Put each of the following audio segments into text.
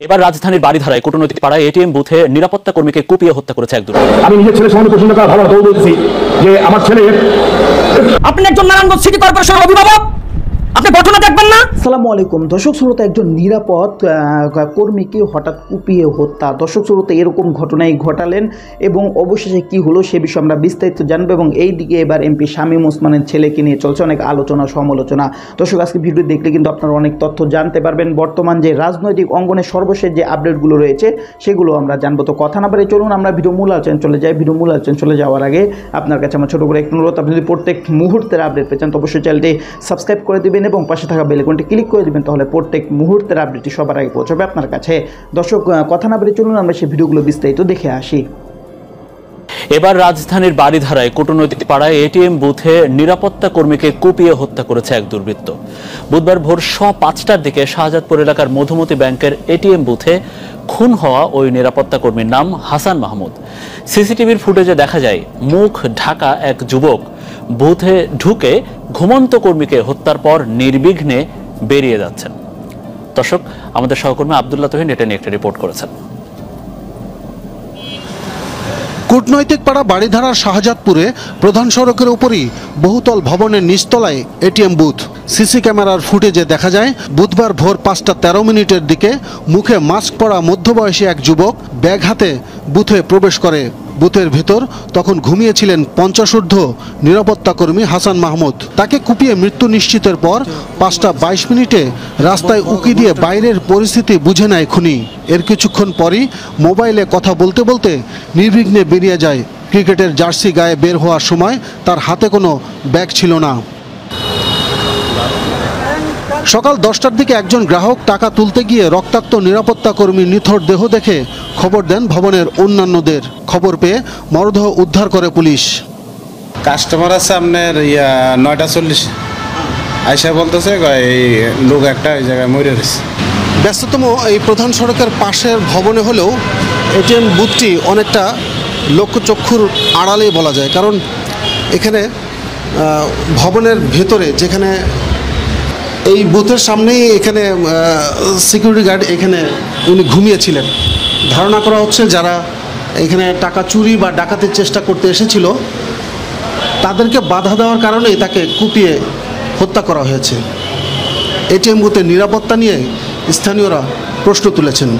এবার রাজধানীর বাড়িধারায় কূটনৈতিক পাড়ায় এটিএম বুথে নিরাপত্তা কর্মীকে কুপিয়ে হত্যা করেছে এক দুর্বৃত্ত। আমি নিজের ছেলের সম্বন্ধে প্রশ্ন করা ভালো বলতেছি যে আমার ছেলে। আপনি একজন নারায়ণগঞ্জ সিটি কর্পোরেশনের অভিভাবক, আপনি ঘটনা দেখবেন না? আসসালামু আলাইকুম দর্শক শ্রোতা, একজন নিরাপদ কর্মীকে হঠাৎ কুপিয়ে হত্যা। দর্শক শ্রোতা এরকম ঘটনাই ঘটালেন এবং অবশেষে কি হলো সে বিষয়ে আমরা বিস্তারিত জানবো এবং এই দিকে এবার এমপি শামীম ওসমানের ছেলেকে নিয়ে চলছে অনেক আলোচনা সমালোচনা। দর্শক আজকে ভিডিও দেখলে কিন্তু আপনারা অনেক তথ্য জানতে পারবেন। বর্তমান যে রাজনৈতিক অঙ্গনের সর্বশেষ যে আপডেটগুলো রয়েছে সেগুলো আমরা জানবো। তো কথা না বাড়িয়ে চলুন আমরা ভিডিও মূল আলোচনা চলে যাই। ভিডিও মূল আলোচনা চলে যাওয়ার আগে আপনার কাছে আমার ছোটো করে একটু অনুরোধ, আপনি যদি প্রত্যেক মুহূর্তের আপডেট পেয়েছেন তো অবশ্যই চ্যানেলটি সাবস্ক্রাইব করে দিবেন এবং পাশে থাকা বেল আইকনটি ক্লিক করে দিবেন, তাহলে প্রত্যেক মুহূর্তের আপডেটটি সবার আগে পৌঁছাবে আপনার কাছে। দর্শক কথা না বলে চলুন আমরা সেই ভিডিওগুলো বিস্তারিত দেখে আসি। এবার রাজধানীর বাড়িধারায় কূটনৈতিক পাড়ায় এটিএম বুথে নিরাপত্তা কর্মীকে কুপিয়ে হত্যা করেছে এক দুর্বৃত্ত। বুধবার ভোর 5:15টার দিকে শাহজাদপুর এলাকার মধুমতি ব্যাংকের এটিএম বুথে খুন হওয়া ওই নিরাপত্তা কর্মীর নাম হাসান মাহমুদ। সিসিটিভির ফুটেজে দেখা যায় মুখ ঢাকা এক যুবক বুথে ঢুকে ঘুমন্ত কর্মীকে হত্যার পর নির্বিঘ্নে বেরিয়ে যাচ্ছেন। দর্শক, আমাদের সহকর্মী আব্দুল্লাহ তহিন এটা নিয়ে একটা রিপোর্ট করেছেন। কূটনৈতিক পাড়া বাড়িধারার শাহজাদপুরে প্রধান সড়কের উপরই বহুতল ভবনের নিচতলায় এটিএম বুথ। সিসি ক্যামেরার ফুটেজে দেখা যায় বুধবার ভোর 5:13 দিকে মুখে মাস্ক পরা মধ্যবয়সী এক যুবক ব্যাগ হাতে বুথে প্রবেশ করে। বুথের ভেতর তখন ঘুমিয়েছিলেন 50 ঊর্ধ্ব নিরাপত্তা কর্মী হাসান মাহমুদ। তাকে কুপিয়ে মৃত্যু নিশ্চিতের পর 5:22 রাস্তায় উকি দিয়ে বাইরের পরিস্থিতি বুঝে নেয় খুনি। এর কিছুক্ষণ পরই মোবাইলে কথা বলতে বলতে নির্বিঘ্নে বেরিয়ে যায়। ক্রিকেটের জার্সি গায়ে বের হওয়ার সময় তার হাতে কোনো ব্যাগ ছিল না। সকাল 10টার দিকে একজন গ্রাহক টাকা তুলতে গিয়ে রক্তাক্ত নিরাপত্তা কর্মীর নিথর দেহ দেখে খবর দেন ভবনের অন্যান্যদের। খবর পেয়ে মরদেহ উদ্ধার করে পুলিশ। কাস্টমার আছে আপনার 9:40 আইসা বলতেছে এই লোক একটা এই জায়গায় মরে রয়েছে। ব্যস্ততম এই প্রধান সড়কের পাশের ভবনে হলেও এটিএম বুথটি অনেকটা লোকচক্ষুর আড়ালেই বলা যায়, কারণ এখানে ভবনের ভেতরে যেখানে এই বুথের সামনেই এখানে সিকিউরিটি গার্ড এখানে উনি ঘুমিয়েছিলেন। ধারণা করা হচ্ছে যারা এখানে টাকা চুরি বা ডাকাতির চেষ্টা করতে এসেছিল তাদেরকে বাধা দেওয়ার কারণেই তাকে কুপিয়ে হত্যা করা হয়েছে। এটিএম বুথের নিরাপত্তা নিয়ে স্থানীয়রা প্রশ্ন তুলেছেন।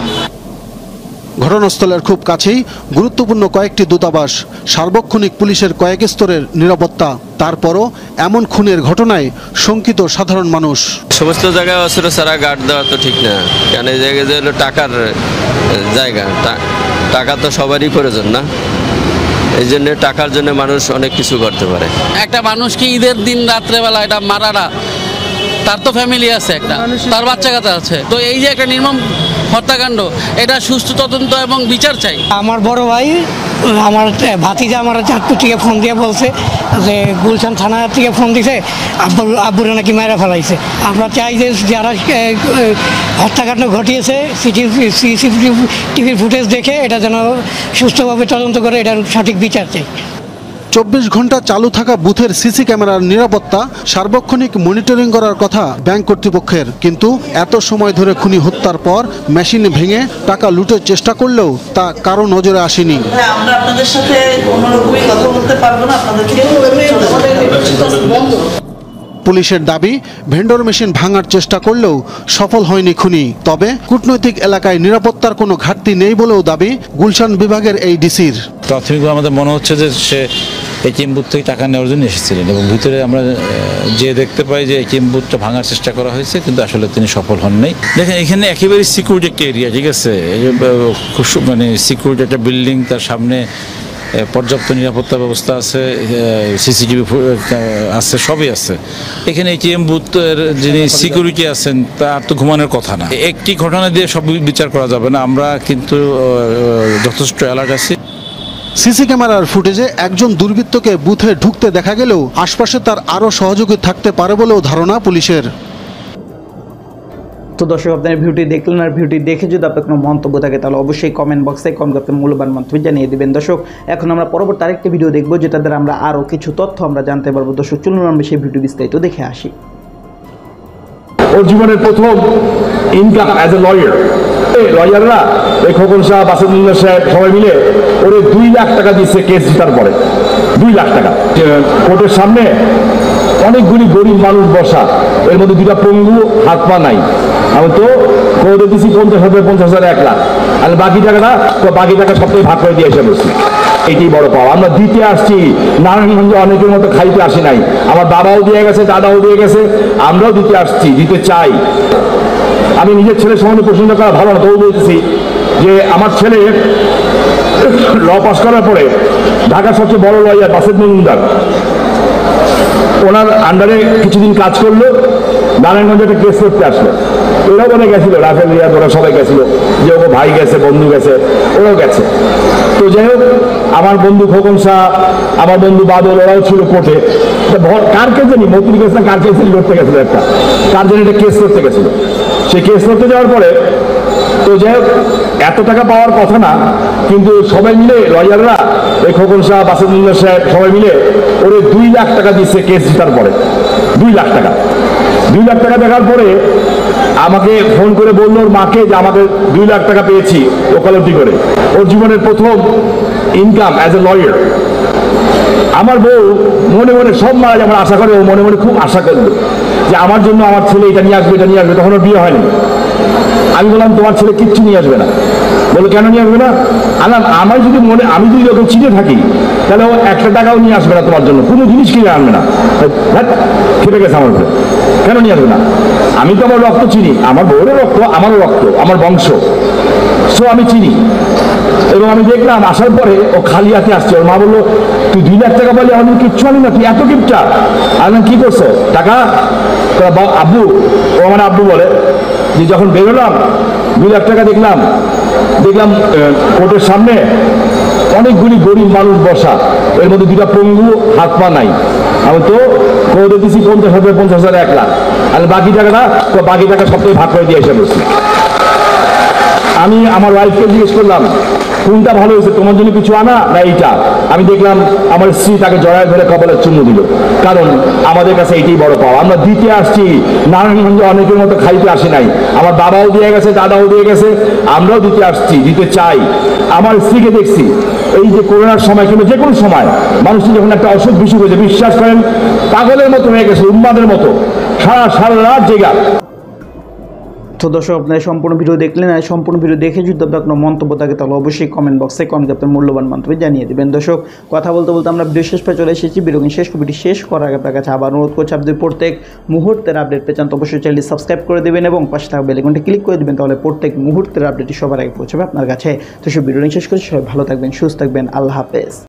ঘটনাস্থলের খুব কাছেই গুরুত্বপূর্ণ কয়েকটি দূতাবাস, সার্বক্ষণিক পুলিশের কয়েক স্তরের নিরাপত্তা। তারপরও এমন খুনের ঘটনায় শঙ্কিত সাধারণ মানুষ। সমস্ত জায়গায় অস্ত্র ছাড়া গার্ড দেওয়া তো ঠিক না, কারণ এই জায়গায় যে হলো টাকার জায়গা, টাকা তো সবারই প্রয়োজন না, এই জন্য টাকার জন্য মানুষ অনেক কিছু করতে পারে। একটা মানুষকে ঈদের দিন রাত্রেবেলা এটা মারাটা, তার তো ফ্যামিলি আছে, একটা তার বাচ্চা কাচ্চা আছে, তো এই যে একটা নির্মম হত্যাকাণ্ড, এটা সুষ্ঠু তদন্ত এবং বিচার চাই। আমার বড় ভাই, আমার ভাতিজা আমার চাঁদপুর থেকে ফোন দিয়ে বলছে যে গুলশান থানা থেকে ফোন দিছে আব্বুরা নাকি মেরে ফেলাইছে। আমরা চাই যে যারা হত্যাকাণ্ড ঘটিয়েছে সিসিটিভির ফুটেজ দেখে এটা যেন সুষ্ঠুভাবে তদন্ত করে এটার সঠিক বিচার চাই। 24 ঘন্টা চালু থাকা বুথের সিসি ক্যামেরার নিরাপত্তা সার্বক্ষণিক মনিটরিং করার কথা ব্যাংক কর্তৃপক্ষের, কিন্তু এত সময় ধরে খুনি হত্যার পর মেশিন ভেঙে টাকা লুটের চেষ্টা করলেও তা কারো নজরে আসেনি। আমরা আপনাদের সাথে কোনো রকমই কথা বলতে পারবো না, আপনাদেরকে পুলিশের দাবি ভেন্ডর মেশিন ভাঙার চেষ্টা করলেও সফল হয়নি খুনি। তবে কূটনৈতিক এলাকায় নিরাপত্তার কোনো ঘাটতি নেই বলেও দাবি গুলশান বিভাগের এই ডিসির। প্রাথমিকভাবে আমাদের মনে হচ্ছে যে সে এটিএম বুথ থেকে টাকা নেওয়ার জন্য এসেছিলেন এবং ভিতরে আমরা যে দেখতে পাই যে এটিএম বুথটা ভাঙার চেষ্টা করা হয়েছে, কিন্তু আসলে তিনি সফল হন নাই। দেখেন এখানে একেবারে সিকিউরিটি একটা এরিয়া, ঠিক আছে, মানে সিকিউরিটি একটা বিল্ডিং, তার সামনে পর্যাপ্ত নিরাপত্তা ব্যবস্থা আছে, সিসিটিভি আছে, সবই আছে। এখানে এটিএম বুথের যিনি সিকিউরিটি আছেন তার তো ঘুমানোর কথা না। একটি ঘটনা দিয়ে সব বিচার করা যাবে না, আমরা কিন্তু যথেষ্ট অ্যালার্ট আছি। সিসি ক্যামেরার ফুটেজে একজন দুর্বৃত্তকে বুথে ঢুকতে দেখা গেলেও আশপাশে তার আরও সহযোগী থাকতে পারে বলেও ধারণা পুলিশের। তো দর্শক, আপনার ভিডিওটি দেখলেন, আর ভিডিওটি দেখে যদি আপনার কোনো মন্তব্য থাকে তাহলে অবশ্যই কমেন্ট বক্সে কমেন্ট করতে মূল্যবান মন্তব্য জানিয়ে দেবেন। দর্শক, এখন আমরা পরবর্তী আরেকটি ভিডিও দেখবো যেটা দ্বারা আমরা আরও কিছু তথ্য আমরা জানতে পারবো। দর্শক চলুন আমরা সেই ভিডিও বিস্তারিত দেখে আসি। ওর জীবনের প্রথম ইনকাম অ্যাজ এ লয়ার লয়াররা এই খোকন সাহেব, বাসুদুল্লাহ সাহেব সবাই মিলে ওরে 2 লাখ টাকা দিচ্ছে কেস জিতার পরে। 2 লাখ টাকা কোর্টের সামনে অনেকগুলি গরিব মানুষ বসা, এর মধ্যে 2টা পঙ্গু, হাত পা নাই। আমি তো কোর্টে দিচ্ছি 50,000, 50,000, 1 লাখ, আর বাকি টাকা সবটাই ভাগ করে দিয়ে এসে বসছি। এটাই বড় পাওয়া। আমরা দিতে আসছি, নারায়ণগঞ্জে অনেকের মতো খাইতে আসি নাই। আমার বাবাও দিয়ে গেছে, দাদাও দিয়ে গেছে, আমরাও দিতে আসছি, দিতে চাই। আমি নিজের ছেলের সম্বন্ধে প্রশ্ন করা ভালো না, তবু বলতেছি যে আমার ছেলে ল পাস করার পরে ঢাকার সবচেয়ে বড় লয়ার বাসেদ মজুমদার, ওনার আন্ডারে কিছুদিন কাজ করলো, নারায়ণগঞ্জে একটা কেস করতে আসলো। ওরাও বলে গেছিল, রাফেল রিয়াদ ওরা সবাই গেছিল, যে ও ভাই গেছে, বন্ধু গেছে, ওরাও গেছে। তো যাই হোক, আমার বন্ধু খোকন শাহ, আমার বন্ধু বাদল, ওরাও ছিল কোর্টে। কার কেস জানি, মন্ত্রী কেস না কার কেস লড়তে গেছিল, কার জানি একটা কেস করতে গেছিল। সে কেস করতে যাওয়ার পরে তো যাই হোক, এত টাকা পাওয়ার কথা না, কিন্তু সবাই মিলে লয়াররা, এই খোকন শাহ, বাসুদুল্লাহ সাহেব সবাই মিলে ওরে 2 লাখ টাকা দিচ্ছে কেস জিতার পরে। 2 লাখ টাকা। 2 লাখ টাকা দেখার পরে আমাকে ফোন করে বললো ওর মাকে যে আমাকে 2 লাখ টাকা পেয়েছি ওকালতি করে। ওর জীবনের প্রথম ইনকাম অ্যাজ এ লয়ার। আমার বউ মনে মনে সব মারা যেমন আশা করে, ও মনে মনে খুব আশা করলো যে আমার জন্য আমার ছেলে এটা নিয়ে আসবে, এটা নিয়ে আসবে। তখন ওর বিয়ে হয়নি। আমি বললাম তোমার ছেলে কিচ্ছু নিয়ে আসবে না। বলে কেন নিয়ে আসবে না? আমার যদি আমি যদি ওকে চিনে থাকি, তাহলে ও 1 টাকাও নিয়ে আসবে না তোমার জন্য, কোনো জিনিস কিনে আনবে না। খেপে গেছে আমার উপরে, কেন নিয়ে আসবে না? আমি তো আমার রক্ত চিনি, আমার বউরও রক্ত, আমারও রক্ত, আমার বংশ, সো আমি চিনি। এবং আমি দেখলাম আসার পরে ও খালি হাতে আসছে। ওর মা বললো, তুই 2 লাখ টাকা বলে আমি কিচ্ছু আনি না, তুই এত কিপটা? আর কি করছো টাকা? আব্বু, ও আমার আব্বু বলে যে যখন বেরোলাম 2 লাখ টাকা দেখলাম কোর্টের সামনে অনেকগুলি গরিব মানুষ বসা, এর মধ্যে 2টা পঙ্গু, হাত পা নাই। আমি তো কোর্টে দিচ্ছি 50,000, 50,000, 1 লাখ, আর বাকি টাকা সবটাই ভাগ করে দিয়ে এসে বসছি। আমি আমার ওয়াইফকে জিজ্ঞেস করলাম কোনটা ভালো হয়েছে, তোমার জন্য কিছু আনা না এইটা? আমি দেখলাম আমার স্ত্রী তাকে জড়ায় ধরে কপালে চুমু দিল, কারণ আমাদের কাছে এইটাই বড় পাওয়া। আমরা দিতে আসছি, নারায়ণগঞ্জে অনেকের মতো খাইতে আসি নাই। আমার বাবাও দিয়ে গেছে, দাদাও দিয়ে গেছে, আমরাও দিতে আসছি, দিতে চাই। আমার স্ত্রীকে দেখছি এই যে করোনার সময় কিংবা যে কোনো সময় মানুষটি যখন একটা অসুখ বিসুখ হয়েছে, বিশ্বাস করেন পাগলের মতো হয়ে গেছে, উন্মাদের মতো সারা রাত জেগা। তো দর্শক, আপনারা সম্পূর্ণ ভিডিও দেখলেন। আর সম্পূর্ণ ভিডিও দেখে যদি আপনার কোনো মন্তব্য থাকে তাহলে অবশ্যই কমেন্ট বক্সে কমেন্ট আপনার মূল্যবান মন্তব্য জানিয়ে দেবেন। দর্শক, কথা বলতে বলতে আমরা ভিডিও শেষ পেয়ে চলে এসেছি। ভিডিওটি শেষ করার আগে আপনার কাছে আবার অনুরোধ করছি, আপনি প্রত্যেক মুহূর্তের আপডেট পেয়ে চান তো অবশ্যই চ্যানেলটি সাবস্ক্রাইব করে দেবেন এবং পাশে থাকা বেল আইকনটি ক্লিক করে দেবেন, তাহলে প্রত্যেক মুহূর্তের আপডেটটি সবার আগে পৌঁছাবে আপনার কাছে। তো সব ভিডিওটি শেষ করে সবাই ভালো থাকবেন, সুস্থ থাকবেন, আল্লাহ হাফেজ।